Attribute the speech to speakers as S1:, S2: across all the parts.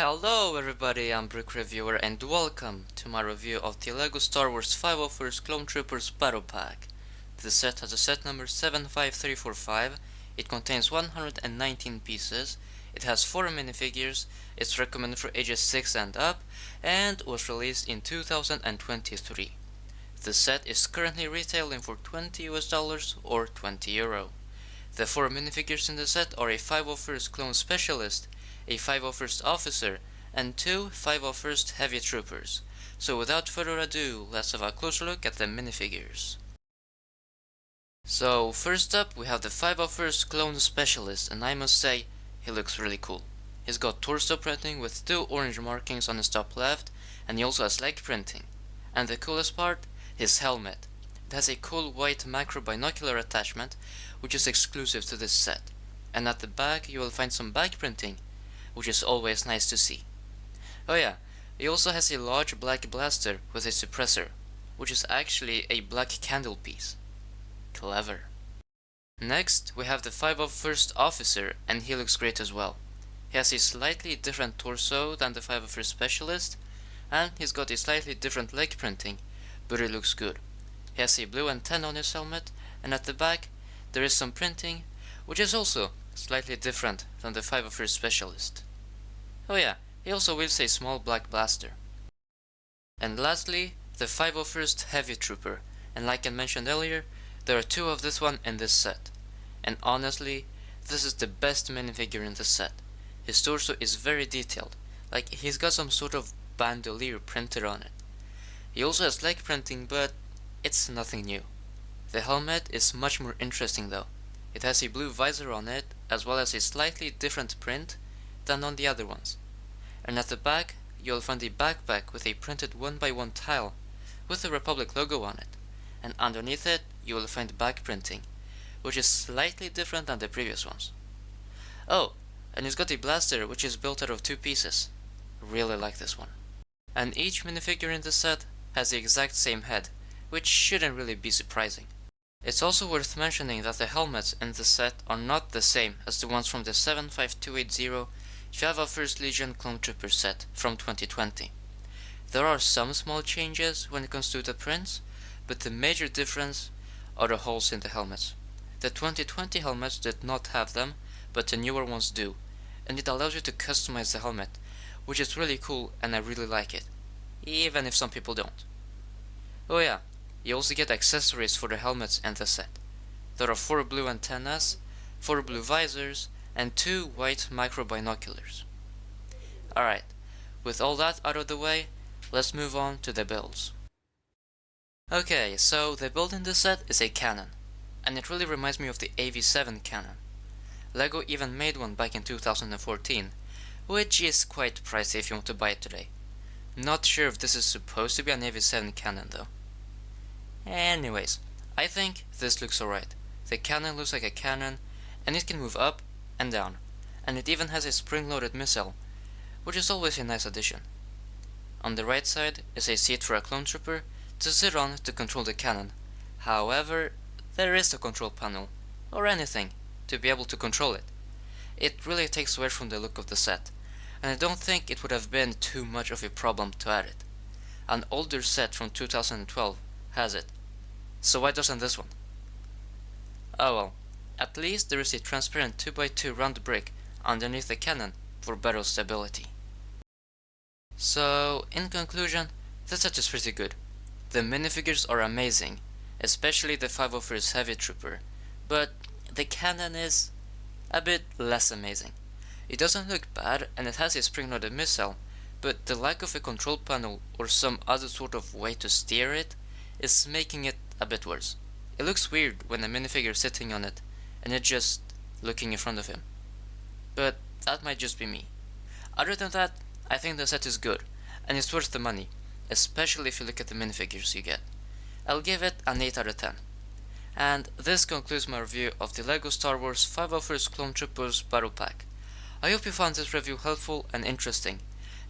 S1: Hello everybody, I'm Brick Reviewer and welcome to my review of the LEGO Star Wars 501st Clone Troopers Battle Pack. The set has a set number 75345, it contains 119 pieces, it has 4 minifigures, it's recommended for ages 6 and up, and was released in 2023. The set is currently retailing for $20 or €20. The 4 minifigures in the set are a 501st Clone Specialist, a 501st Officer, and 2 501st Heavy Troopers. So without further ado, let's have a closer look at the minifigures. So first up we have the 501st Clone Specialist, and I must say, he looks really cool. He's got torso printing with 2 orange markings on his top left, and he also has leg printing. And the coolest part, his helmet. It has a cool white macro binocular attachment, which is exclusive to this set. And at the back you will find some back printing, which is always nice to see. Oh yeah, he also has a large black blaster with a suppressor, which is actually a black candle piece. Clever. Next, we have the 501st Officer, and he looks great as well. He has a slightly different torso than the 501st Specialist, and he's got a slightly different leg printing, but it looks good. He has a blue antenna on his helmet, and at the back there is some printing, which is also slightly different than the 501st Specialist. Oh yeah, he also wields a small black blaster. And lastly, the 501st Heavy Trooper, and like I mentioned earlier, there are 2 of this one in this set. And honestly, this is the best minifigure in the set. His torso is very detailed, like he's got some sort of bandolier printed on it. He also has leg printing, but it's nothing new. The helmet is much more interesting though. It has a blue visor on it, as well as a slightly different print than on the other ones. And at the back, you'll find a backpack with a printed 1x1 tile with the Republic logo on it. And underneath it, you will find back printing, which is slightly different than the previous ones. Oh, and it's got a blaster which is built out of 2 pieces. Really like this one. And each minifigure in the set has the exact same head, which shouldn't really be surprising. It's also worth mentioning that the helmets in the set are not the same as the ones from the 75280 Java First Legion Clone Trooper set from 2020. There are some small changes when it comes to the prints, but the major difference are the holes in the helmets. The 2020 helmets did not have them, but the newer ones do, and it allows you to customize the helmet, which is really cool and I really like it, even if some people don't. Oh yeah, you also get accessories for the helmets and the set. There are 4 blue antennas, 4 blue visors, and 2 white micro binoculars. Alright, with all that out of the way, let's move on to the builds. Okay, so the build in this set is a cannon, and it really reminds me of the AV7 cannon. LEGO even made one back in 2014, which is quite pricey if you want to buy it today. Not sure if this is supposed to be an AV7 cannon though. Anyways, I think this looks alright. The cannon looks like a cannon, and it can move up and down, and it even has a spring-loaded missile, which is always a nice addition. On the right side is a seat for a clone trooper to sit on to control the cannon. However, there is a control panel, or anything, to be able to control it. It really takes away from the look of the set, and I don't think it would have been too much of a problem to add it. An older set from 2012 has it, so why doesn't this one? Oh well, at least there is a transparent 2x2 round brick underneath the cannon for better stability. So, in conclusion, this set is pretty good. The minifigures are amazing, especially the 501st Heavy Trooper, but the cannon is a bit less amazing. It doesn't look bad and it has a spring-loaded missile, but the lack of a control panel or some other sort of way to steer it is making it a bit worse. It looks weird when a minifigure is sitting on it and it's just looking in front of him. But that might just be me. Other than that, I think the set is good and it's worth the money, especially if you look at the minifigures you get. I'll give it an 8 out of 10. And this concludes my review of the LEGO Star Wars 501st Clone Troopers Battle Pack. I hope you found this review helpful and interesting.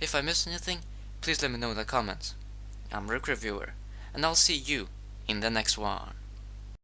S1: If I missed anything, please let me know in the comments. I'm Rick Reviewer, and I'll see you in the next one.